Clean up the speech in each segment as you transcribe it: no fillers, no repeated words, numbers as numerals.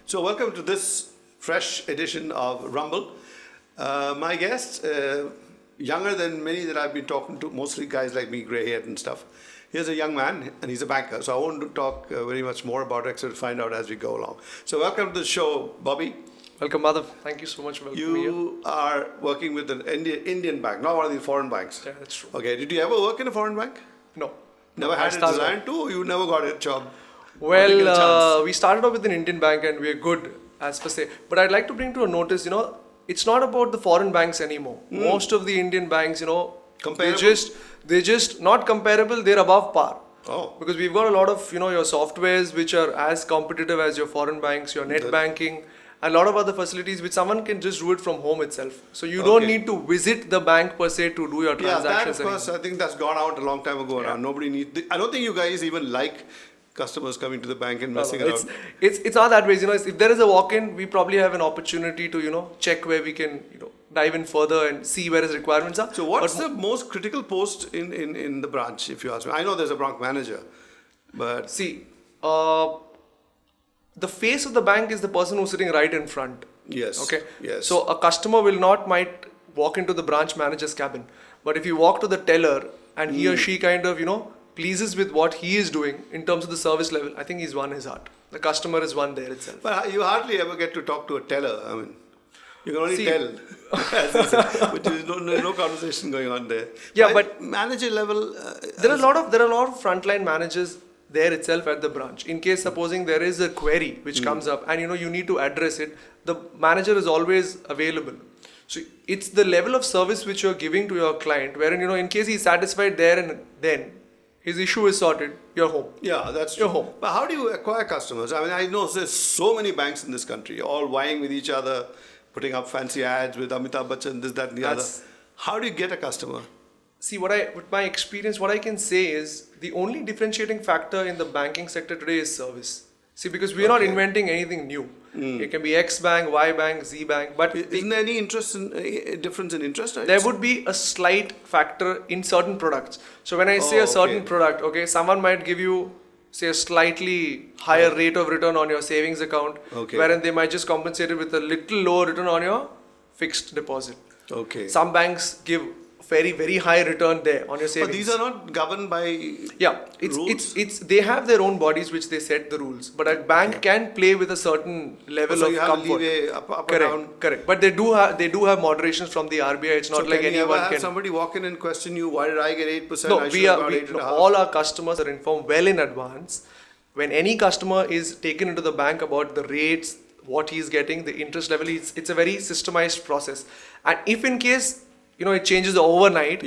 So welcome to this fresh edition of Rumble. My guest, younger than many that I've been talking to, mostly guys like me, grey haired and stuff. Here's a young man and he's a banker. So I won't talk very much more about it, except to find out as we go along. So welcome to the show, Bobby. Welcome, Madhav. Thank you so much for welcoming me here. You are working with an Indian bank, not one of these foreign banks. Yeah, that's true. Okay, did you ever work in a foreign bank? No. Never had a desire to, or you never got a job? Well, we started off with an Indian bank and we're good as per se. But I'd like to bring to a notice, it's not about the foreign banks anymore. Most of the Indian banks, they're just not comparable, they're above par. Oh. Because we've got a lot of, your softwares which are as competitive as your foreign banks, your net banking, and a lot of other facilities which someone can just do it from home itself. So you don't need to visit the bank per se to do your transactions. Yeah, that of course, I think that's gone out a long time ago now. Nobody needs, I don't think you guys even like customers coming to the bank and messing around. It's not that way. If there is a walk-in, we probably have an opportunity to, check where we can, dive in further and see where his requirements are. So what's the most critical post in the branch, if you ask me? I know there's a branch manager, but... See, the face of the bank is the person who's sitting right in front. Yes. Okay. Yes. So a customer might walk into the branch manager's cabin. But if you walk to the teller and he or she kind of, pleases with what he is doing in terms of the service level, I think he's won his heart. The customer is one there itself. But you hardly ever get to talk to a teller. I mean, you can only tell, as they say, but there's no conversation going on there. Yeah, but manager level, there are a lot of frontline managers there itself at the branch. In case supposing there is a query which comes up and you need to address it, the manager is always available. So it's the level of service which you're giving to your client, wherein in case he's satisfied there and then his issue is sorted, you're home. Yeah, that's true. You're home. But how do you acquire customers? I mean, I know there's so many banks in this country, all vying with each other, putting up fancy ads with Amitabh Bachchan, this, that, and the other. How do you get a customer? See, with my experience, what I can say is the only differentiating factor in the banking sector today is service. See, because we're not inventing anything new. It can be X bank, Y bank, Z bank, but isn't there any difference in interest rates? There would be a slight factor in certain products. So when I say a certain product, someone might give you, say, a slightly higher rate of return on your savings account, wherein they might just compensate it with a little lower return on your fixed deposit. Okay. Some banks give very, very high return there on your savings. But these are not governed by rules? They have their own bodies which they set the rules. But a bank can play with a certain level of comfort. So you have leeway up Correct, and down? Correct. But they do have moderations from the RBI. It's not like anyone can... So can you ever have somebody walk in and question you, why did I get 8%? No, I should have got 8.5%. All our customers are informed well in advance. When any customer is taken into the bank about the rates, what he's getting, the interest level, it's a very systemized process. And if in case it changes overnight,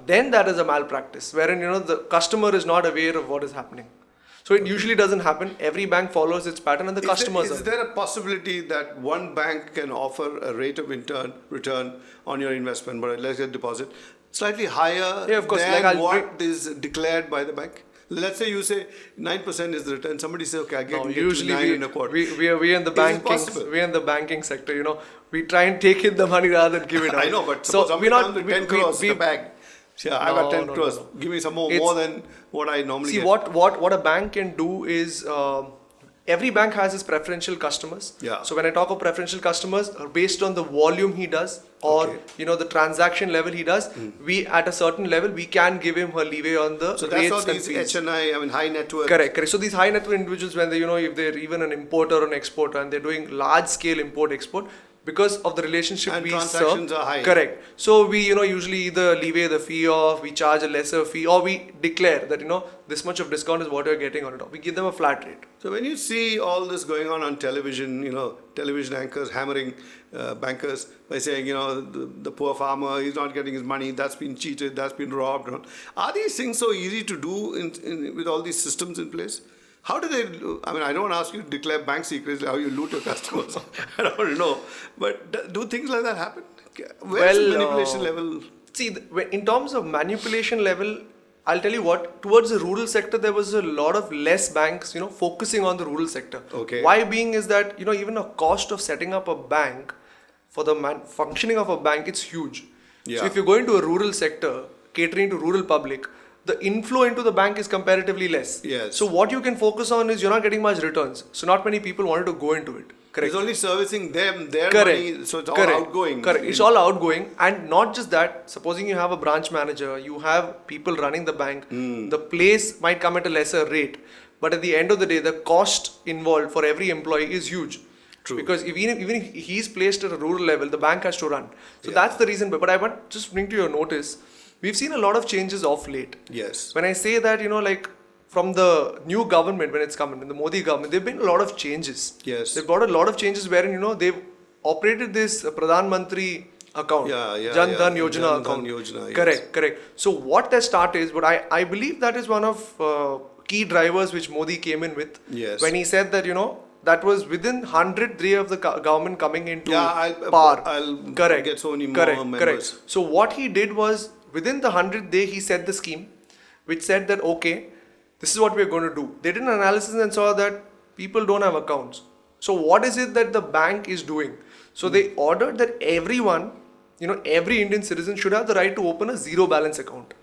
then that is a malpractice, wherein, the customer is not aware of what is happening. So it usually doesn't happen. Every bank follows its pattern and the customers Is there a possibility that one bank can offer a rate of return on your investment, but let's say deposit, slightly higher than what is declared by the bank? Let's say you say 9% is the return. Somebody says, okay, I get usually 9.25%. We in the banking sector, we try and take in the money rather than give it out. I know, but suppose somebody comes with 10 crores in the bag. Yeah, I got 10 crores. No. Give me some more than what I normally get. See, what a bank can do is, every bank has its preferential customers. Yeah. So when I talk of preferential customers, based on the volume he does or the transaction level he does, we at a certain level we can give him her leeway on the so rates that's all these HNI, high net worth. Correct. So these high net worth individuals, when they if they're even an importer or an exporter and they're doing large scale import-export, because of the relationship and we transactions serve, are high. Correct. So we usually either leeway the fee off, we charge a lesser fee, or we declare that this much of discount is what you're getting on it. We give them a flat rate. So when you see all this going on television, television anchors hammering bankers by saying, the poor farmer, he's not getting his money, that's been cheated, that's been robbed. Are these things so easy to do with all these systems in place? How do they, I don't want to ask you to declare bank secrets, how you loot your customers. I don't want to know. But do things like that happen? Where's the manipulation level? See, in terms of manipulation level, I'll tell you what, towards the rural sector, there was a lot of less banks, focusing on the rural sector. Okay. Why being is that, even a cost of setting up a bank, for the functioning of a bank, it's huge. Yeah. So if you go into a rural sector, catering to rural public, the inflow into the bank is comparatively less. Yes. So what you can focus on is you're not getting much returns. So not many people wanted to go into it. Correct. He's only servicing them, their Correct. money, so it's all Correct. outgoing. Correct. It's all outgoing, and not just that. Supposing you have a branch manager, you have people running the bank. The place might come at a lesser rate, but at the end of the day, the cost involved for every employee is huge. True. Because even if he's placed at a rural level, the bank has to run. So Yeah. that's the reason. But I want just bring to your notice, we've seen a lot of changes of late. Yes. When I say that, like from the new government, when it's coming in the Modi government, there've been a lot of changes. Yes. They've brought a lot of changes wherein they've operated this Pradhan Mantri account, Jan Dhan Yojana Jan Dhan account. Yojana, yes. Correct. So what their start is, but I believe that is one of key drivers which Modi came in with. Yes. When he said that that was within 100 day of the government coming into I'll Correct. get so many more members. Correct. So what he did was within the 100th day he set the scheme, which said that okay, this is what we're going to do. They did an analysis and saw that people don't have accounts. So what is it that the bank is doing? So they ordered that everyone, every Indian citizen should have the right to open a zero balance account.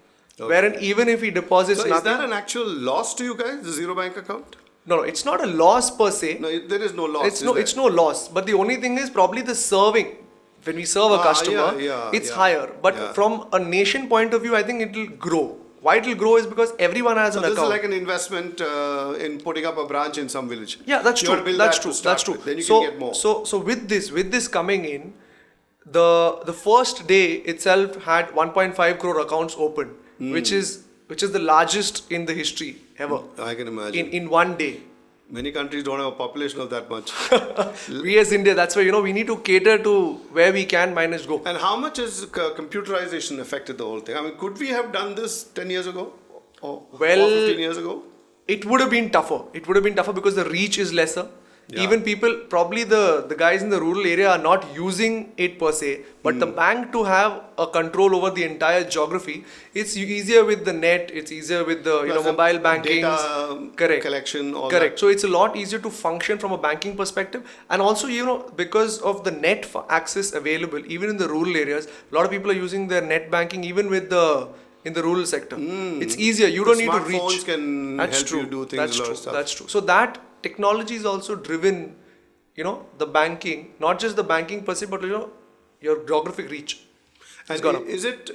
Okay. Wherein even if he deposits So is nothing. that an actual loss to you guys, the zero bank account? No, it's not a loss per se. No, there is no loss. It's no loss. But the only thing is probably the serving. When we serve a customer, it's higher. But from a nation point of view, I think it will grow. Why it will grow is because everyone has an this account. is like an investment in putting up a branch in some village. Yeah, that's You true. gotta build That's that true. to start That's true. with. Then you so, can get more. So with this coming in, the first day itself had 1.5 crore accounts open, which is the largest in the history ever. I can imagine. In one day. Many countries don't have a population of that much. We as India, that's why we need to cater to where we can manage go. And how much has computerization affected the whole thing? I mean, could we have done this 10 years ago? Or 15 years ago? It would have been tougher. It would have been tougher because the reach is lesser. Yeah. Even people, probably the guys in the rural area are not using it per se, but the bank to have a control over the entire geography, it's easier with the net, it's easier with the Plus the mobile banking. Data collection, all Correct. that. So it's a lot easier to function from a banking perspective, and also because of the net access available, even in the rural areas, a lot of people are using their net banking even with in the rural sector. It's easier. You don't need to reach. Smartphones can help you do things. That's a lot true. of stuff. That's true. So that technology is also driven, the banking, not just the banking per se, but your geographic reach. And is it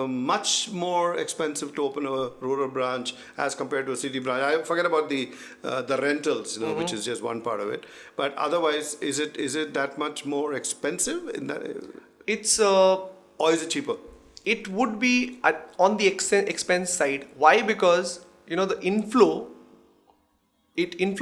much more expensive to open a rural branch as compared to a city branch? I forget about the rentals, which is just one part of it. But otherwise, is it that much more expensive in that? It's or is it cheaper? It would be on the expense side. Why? Because the inflow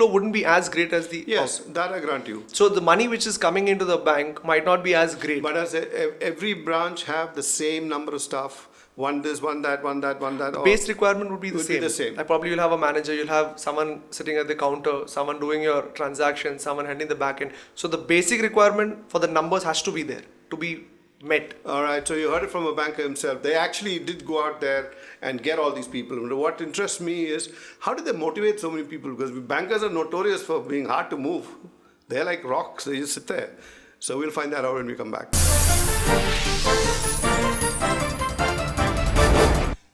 wouldn't be as great as the that I grant you. So the money which is coming into the bank might not be as great. But does every branch have the same number of staff? One this, one that, one that, one that. The base requirement would be the same. Like probably you'll have a manager, you'll have someone sitting at the counter, someone doing your transactions, someone handling the back end. So the basic requirement for the numbers has to be there to be met. All right, so you heard it from a banker himself. They actually did go out there and get all these people. What interests me is how did they motivate so many people? Because bankers are notorious for being hard to move. They're like rocks, they just sit there. So we'll find that out when we come back.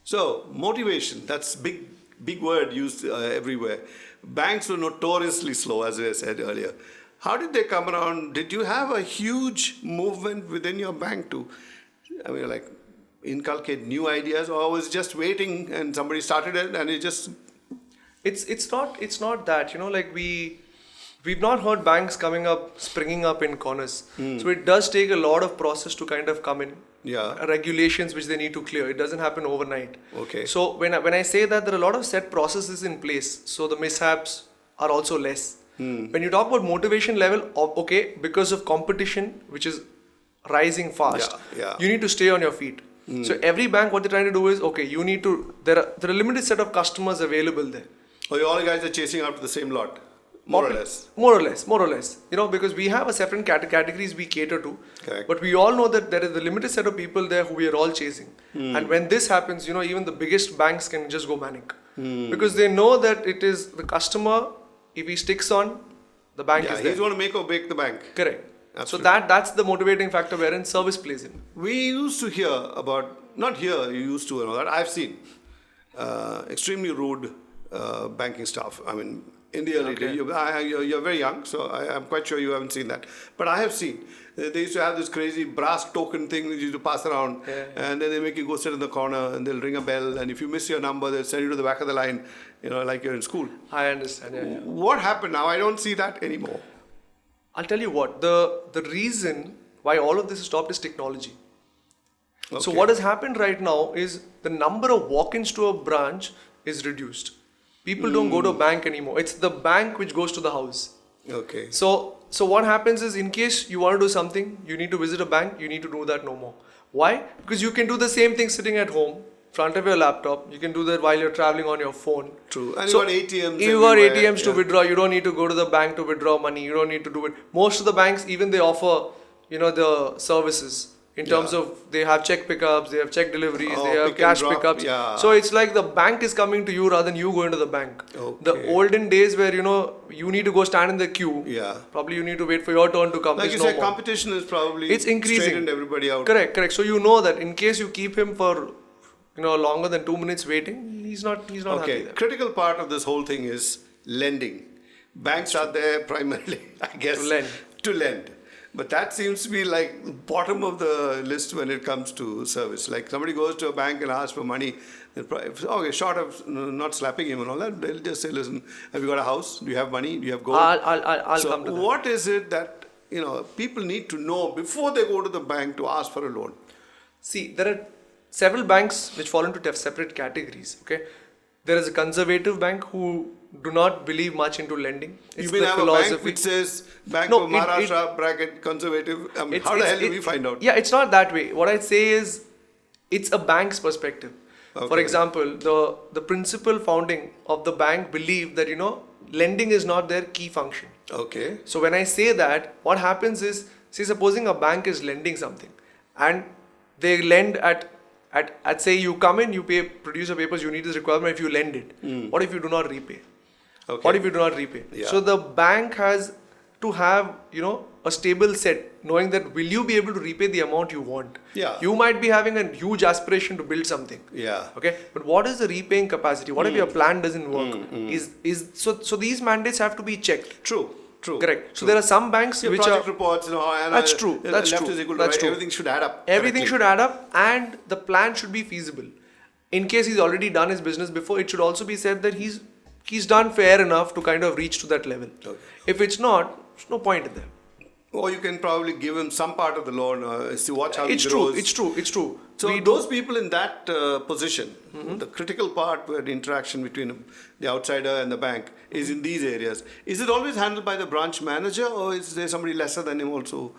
So, motivation, that's big word used everywhere. Banks were notoriously slow, as I said earlier. How did they come around? Did you have a huge movement within your bank to, inculcate new ideas, or was it just waiting and somebody started it and it just... It's not that, we've not heard banks springing up in corners. So it does take a lot of process to kind of come in. Yeah. Regulations which they need to clear. It doesn't happen overnight. Okay. So when I say that there are a lot of set processes in place, so the mishaps are also less. When you talk about motivation level, okay, because of competition which is rising fast, you need to stay on your feet. So every bank, what they're trying to do is, okay, you need to, there are a limited set of customers available there. Oh, you all guys are chasing after the same lot, more or less. More or less. Because we have a separate categories we cater to. Correct. But we all know that there is a limited set of people there who we are all chasing. And when this happens, even the biggest banks can just go manic. Because they know that it is the customer, if he sticks on, the bank is there. He's going to make or break the bank. Correct. Absolutely. So that's the motivating factor wherein service plays in. We used to hear about, not here, you used to, that I've seen extremely rude banking staff. In the early Okay. days, you're very young, so I'm quite sure you haven't seen that. But I have seen. They used to have this crazy brass token thing which you used to pass around, and then they make you go sit in the corner, and they'll ring a bell, and if you miss your number, they'll send you to the back of the line, like you're in school. I understand. Yeah. What happened now? I don't see that anymore. I'll tell you what, the reason why all of this is stopped is technology. So Okay. what has happened right now is the number of walk-ins to a branch is reduced. People don't go to a bank anymore. It's the bank which goes to the house. Okay. So what happens is, in case you want to do something, you need to visit a bank, you need to do that no more. Why? Because you can do the same thing sitting at home, front of your laptop. You can do that while you're traveling on your phone. True. And So you got ATMs. You got everywhere. ATMs to withdraw. You don't need to go to the bank to withdraw money. You don't need to do it. Most of the banks, even they offer, the services in terms Yeah. of they have check pickups, they have check deliveries, Oh, they have pick and cash drop, pickups. yeah. So it's like the bank is coming to you rather than you going to the bank. The Okay. olden days where you need to go stand in the queue. Yeah. Probably you need to wait for your turn to come. Like It's you no said, more. competition is probably It's increasing. straightened everybody out. Correct. So you know that in case you keep him for longer than 2 minutes waiting, he's not happy Okay. there. Critical part of this whole thing is lending. Banks are there primarily, I guess, To lend. But that seems to be like bottom of the list when it comes to service. Like somebody goes to a bank and asks for money, short of not slapping him and all that, they'll just say, listen, have you got a house? Do you have money? Do you have gold? I'll So come to that. what is it that people need to know before they go to the bank to ask for a loan? See, there are several banks which fall into separate categories. Okay, there is a conservative bank who do not believe much into lending. You mean have a bank which says Bank of Maharashtra bracket conservative? I mean, how the hell do we find out? Yeah, it's not that way. What I say is, it's a bank's perspective. For Okay. example, the principal founding of the bank believed that lending is not their key function. Okay. So when I say that, what happens is, see, supposing a bank is lending something, and they lend at say you come in, you produce your papers, you need this requirement. If you lend it, what if you do not repay? Okay. What if you do not repay? Yeah. So the bank has to have a stable set, knowing that will you be able to repay the amount you want? Yeah. You might be having a huge aspiration to build something. Yeah. Okay, but what is the repaying capacity? What if your plan doesn't work? So these mandates have to be checked. True. Correct. So there are some banks Your which project are reports, and That's true. left That's true. is equal to That's right. true. Everything should add up. everything correctly. should add up, and the plan should be feasible. In case he's already done his business before, it should also be said that he's done fair enough to kind of reach to that level. Okay. If it's not, there's no point in there. Or you can probably give him some part of the loan to watch how It's he true. grows. It's true. So those people in that position, the critical part where the interaction between the outsider and the bank is in these areas. Is it always handled by the branch manager, or is there somebody lesser than him also?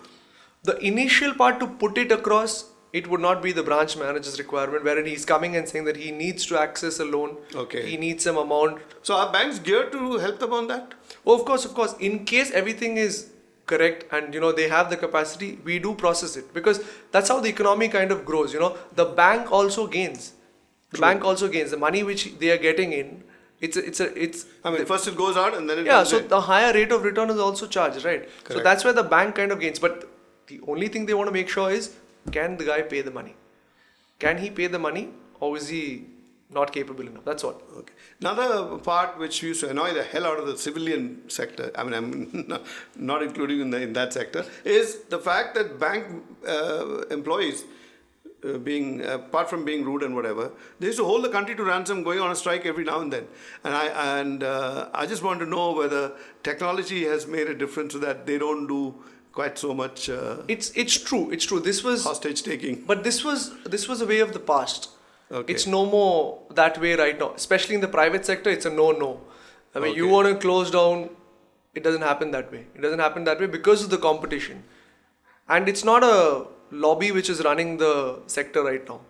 The initial part to put it across, it would not be the branch manager's requirement, wherein he's coming and saying that he needs to access a loan. Okay. He needs some amount. So are banks geared to help them on that? Oh, of course. In case everything is correct and they have the capacity, we do process it, because that's how the economy kind of grows. The bank also gains. The bank also gains the money which they are getting in. It's. I mean, first it goes out and then it Yeah, comes so in. the higher rate of return is also charged, right? So Correct. that's where the bank kind of gains. But the only thing they want to make sure is, can the guy pay the money? Can he pay the money, or is he not capable enough? That's all. Okay. Another part which used to annoy the hell out of the civilian sector, I mean, I'm not including in that sector, is the fact that bank employees, apart from being rude and whatever, they used to hold the country to ransom, going on a strike every now and then. And I just want to know whether technology has made a difference so that they don't do quite so much It's true. This was hostage taking. But this was a way of the past. Okay. It's no more that way right now. Especially in the private sector, it's a no. I mean, you Okay. want to close down, it doesn't happen that way. It doesn't happen that way because of the competition. And it's not a lobby which is running the sector right now.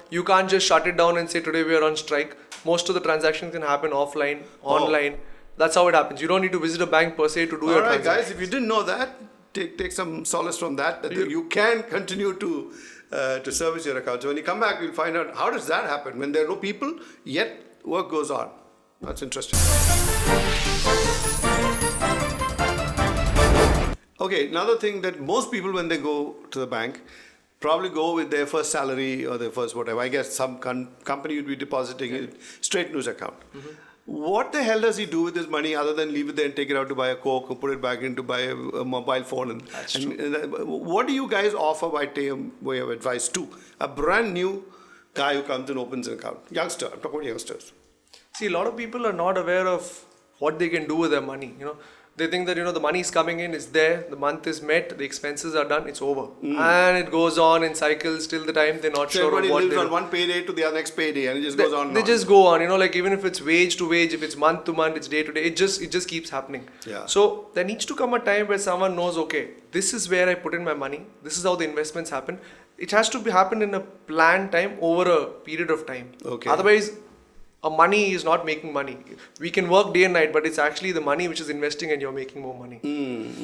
You can't just shut it down and say today we are on strike. Most of the transactions can happen offline, online. That's how it happens. You don't need to visit a bank per se to do your All right, transaction. guys, if you didn't know that, take some solace from that you can continue to service your account. So when you come back, we'll find out how does that happen when there are no people, yet work goes on. That's interesting. Okay, another thing that most people when they go to the bank probably go with their first salary or their first whatever. I guess some company would be depositing it straight into his account. What the hell does he do with his money other than leave it there and take it out to buy a Coke or put it back in to buy a mobile phone? What do you guys offer by way of advice to a brand new guy who comes and opens an account? Youngster, I'm talking about youngsters. See, a lot of people are not aware of what they can do with their money. They think that the money is coming in, it's there, the month is met, the expenses are done, it's over, and it goes on in cycles till the time they're not So sure of everybody what lives they on do. one payday to the next payday, and it just goes on. They just go on. Like even if it's wage to wage, if it's month to month, it's day to day, it just keeps happening. Yeah. So there needs to come a time where someone knows, okay, this is where I put in my money. This is how the investments happen. It has to happen in a planned time over a period of time. Okay. Otherwise, a money is not making money. We can work day and night, but it's actually the money which is investing and you're making more money.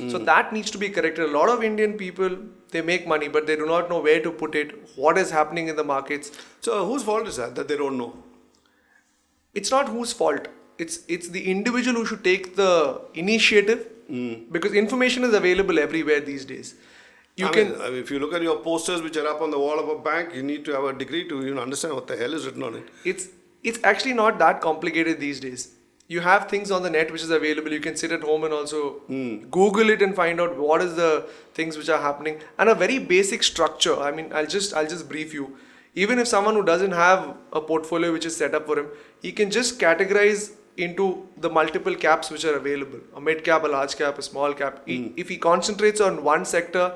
So that needs to be corrected. A lot of Indian people, they make money, but they do not know where to put it, what is happening in the markets. So whose fault is that they don't know? It's not whose fault. It's the individual who should take the initiative because information is available everywhere these days. I mean, if you look at your posters which are up on the wall of a bank, you need to have a degree to even understand what the hell is written on it. It's actually not that complicated these days. You have things on the net which is available. You can sit at home and also Google it and find out what is the things which are happening and a very basic structure. I mean, I'll just brief you. Even if someone who doesn't have a portfolio which is set up for him, he can just categorize into the multiple caps which are available. A mid cap, a large cap, a small cap. If he concentrates on one sector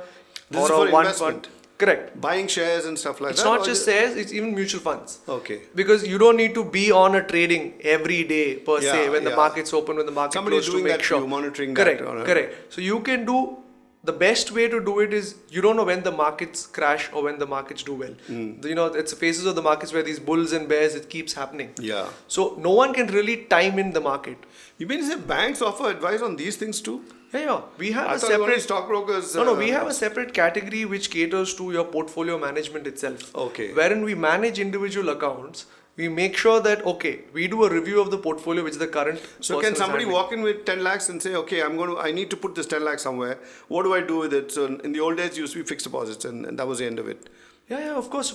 This is or for one investment. fund. Correct. Buying shares and stuff like It's that. not just shares, it's even mutual funds. Okay. Because you don't need to be on a trading every day per se when the market's open, when the market Somebody's closes doing to make that sure. for you, monitoring correct, that. Correct. So you can do, the best way to do it is you don't know when the markets crash or when the markets do well. It's the phases of the markets where these bulls and bears, it keeps happening. Yeah. So no one can really time in the market. You mean to say banks offer advice on these things too? Yeah. We have I a thought only separate stockbrokers. No, we have a separate category which caters to your portfolio management itself. Okay. Wherein we manage individual accounts. We make sure that, okay, we do a review of the portfolio which the current So person can is somebody handling. walk in with 10 lakhs and say, okay, I need to put this 10 lakhs somewhere. What do I do with it? So in the old days, it used to be fixed deposits and that was the end of it. Yeah, of course.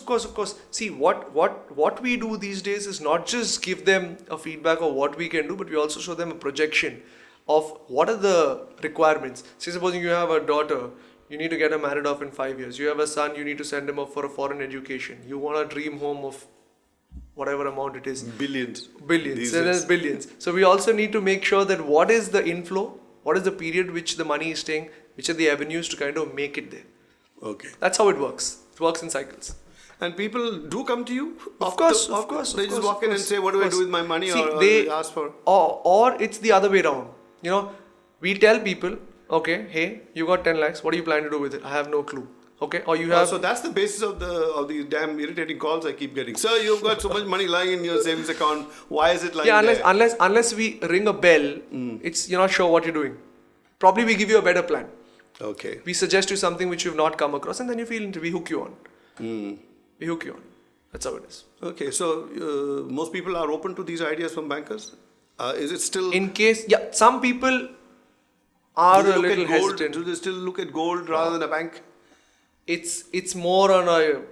See, what we do these days is not just give them a feedback of what we can do, but we also show them a projection of what are the requirements. Say, supposing you have a daughter, you need to get her married off in 5 years. You have a son, you need to send him off for a foreign education. You want a dream home of whatever amount it is. Billions. So there's billions. So we also need to make sure that what is the inflow, what is the period which the money is staying, which are the avenues to kind of make it there. Okay. That's how it works. It works in cycles. And people do come to you? Of course. They just walk in and say, what do I do with my money? See, or they ask for? Or it's the other way around. We tell people, okay, hey, you got 10 lakhs. What do you plan to do with it? I have no clue. Okay, or you have. So that's the basis of the damn irritating calls I keep getting. Sir, you've got so much money lying in your savings account. Why is it lying there? Unless we ring a bell, you're not sure what you're doing. Probably we give you a better plan. Okay. We suggest you something which you've not come across, and then you feel we hook you on. We hook you on. That's how it is. Okay, so most people are open to these ideas from bankers. Is it still? In case, some people are a little hesitant. Do they still look at gold rather than a bank? It's more on a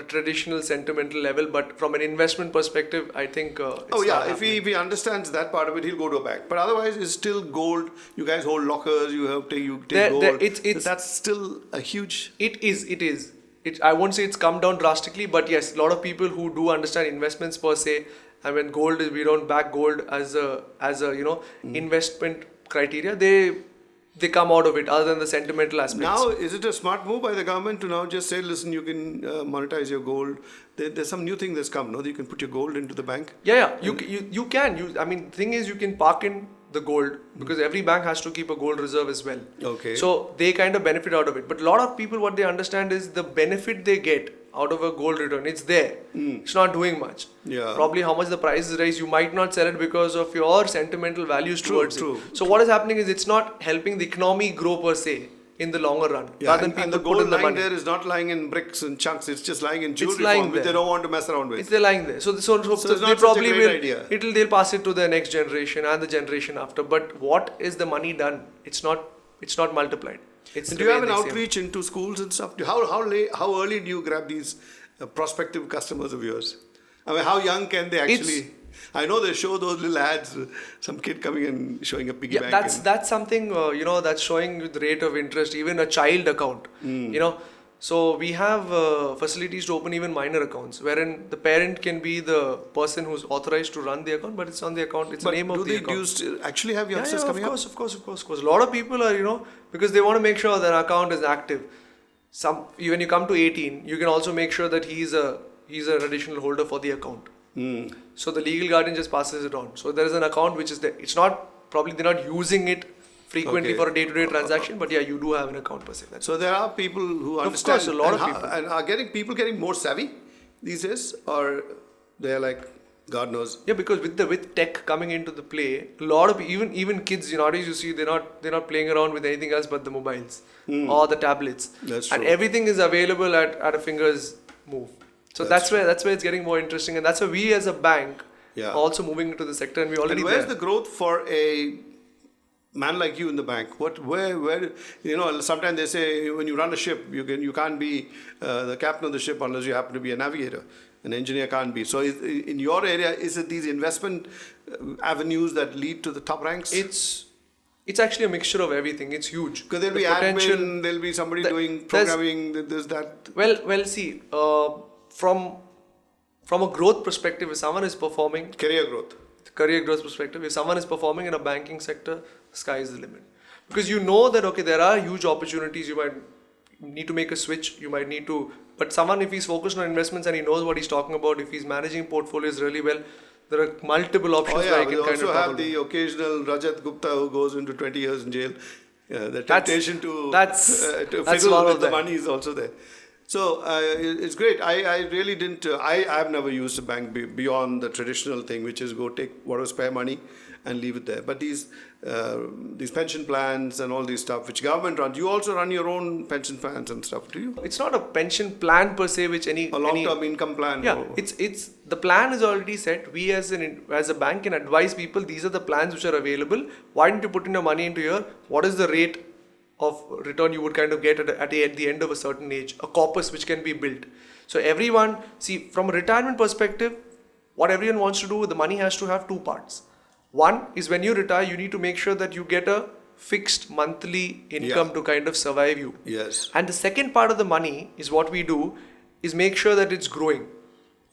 traditional sentimental level, but from an investment perspective, I think. If he understands that part of it, he'll go to a bank. But otherwise, it's still gold. You guys hold lockers. You take gold. That's still a huge. It is. I won't say it's come down drastically, but yes, a lot of people who do understand investments per se, and when gold is, we don't back gold as a investment criteria. They come out of it other than the sentimental aspects. Now, is it a smart move by the government to now just say, listen, you can monetize your gold? There's some new thing that's come, no? You can put your gold into the bank? Yeah. You can. The thing is, you can park in the gold because every bank has to keep a gold reserve as well. Okay. So they kind of benefit out of it. But a lot of people, what they understand is the benefit they get out of a gold return. It's there. It's not doing much. Yeah. Probably how much the price is raised, you might not sell it because of your sentimental values towards it. So what is happening is it's not helping the economy grow per se in the longer run. Yeah, rather than people and the put gold in the lying money. there is not lying in bricks and chunks. It's just lying in jewelry lying form, which there. they don't want to mess around with. They're lying there. So it's they not probably such a great idea. They'll pass it to the next generation and the generation after. But what is the money done? It's not multiplied. Do you have an outreach into schools and stuff? How early do you grab these prospective customers of yours? I mean, how young can they actually? I know they show those little ads, some kid coming and showing a piggy Yeah, bank. that's something that's showing the rate of interest, even a child account. So we have facilities to open even minor accounts, wherein the parent can be the person who's authorized to run the account, but it's on the account. It's the name of the account. Do they actually have youngsters coming up? Of course. A lot of people are because they want to make sure their account is active. When you come to 18, you can also make sure that he's an additional holder for the account. So the legal guardian just passes it on. So there is an account which is there. It's not probably they're not using it frequently for a day-to-day transaction, but yeah, you do have an account per se. So there are people who understand. Of course, a lot of people. And are getting more savvy these days, or they're like, God knows. Yeah, because with tech coming into the play, a lot of even kids nowadays you see they're not playing around with anything else but the mobiles or the tablets. That's true. And everything is available at a finger's move. So that's where it's getting more interesting, and that's why we as a bank are also moving into the sector, and we already. And where's the growth for a man like you in the bank? Where sometimes they say when you run a ship, you can't be the captain of the ship unless you happen to be a navigator. An engineer can't be. So in your area, is it these investment avenues that lead to the top ranks? It's actually a mixture of everything. It's huge. Because there'll be admin, there'll be somebody doing programming, there's that. Well, see, from a growth perspective, if someone is performing... Career growth perspective, if someone is performing in a banking sector, the sky is the limit. Because you know that, okay, there are huge opportunities. You might need to make a switch. You might need to... But someone, if he's focused on investments and he knows what he's talking about, if he's managing portfolios really well, there are multiple options where he can kind of... also have the occasional Rajat Gupta who goes into 20 years in jail. The temptation to fiddle with the money is also there. So it's great. I really didn't. I've never used a bank beyond the traditional thing, which is go take whatever spare money and leave it there. But these pension plans and all these stuff, which government runs, you also run your own pension plans and stuff, do you? It's not a pension plan per se, which a long-term income plan. Yeah, it's the plan is already set. We as a bank can advise people. These are the plans which are available. Why don't you put in your money into here? What is the rate of return you would kind of get at the end of a certain age, a corpus which can be built. So everyone, see, from a retirement perspective, what everyone wants to do with the money has to have two parts. One is when you retire, you need to make sure that you get a fixed monthly income to kind of survive you. Yes. And the second part of the money is what we do is make sure that it's growing.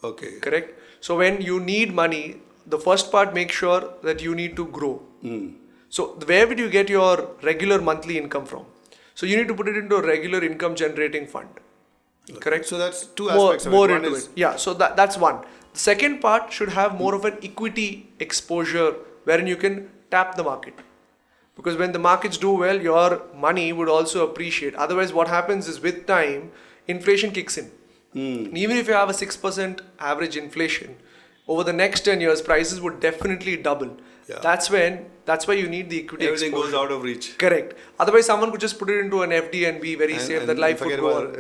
Okay. Correct? So when you need money, the first part, make sure that you need to grow. So where would you get your regular monthly income from? So you need to put it into a regular income generating fund. Okay. Correct? So that's two aspects of it. More into it. Yeah, so that's one. The second part should have more of an equity exposure wherein you can tap the market. Because when the markets do well, your money would also appreciate. Otherwise, what happens is with time, inflation kicks in. Even if you have a 6% average inflation, over the next 10 years, prices would definitely double. Yeah. That's why you need the equity Everything exposure. goes out of reach. Correct. Otherwise, someone could just put it into an FD and be very safe that life would go on.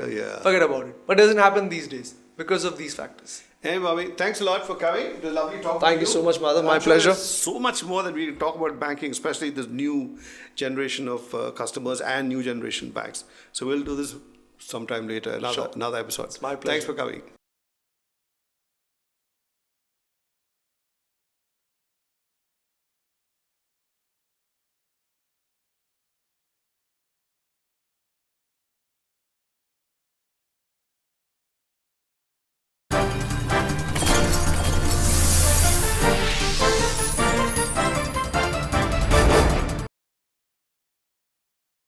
Forget about it. But it doesn't happen these days because of these factors. Hey, Bobby, thanks a lot for coming. It was lovely talking to you. Thank you so much, Madhav. My pleasure. There's so much more that we can talk about banking, especially this new generation of customers and new generation banks. So we'll do this sometime later, another episode. It's my pleasure. Thanks for coming.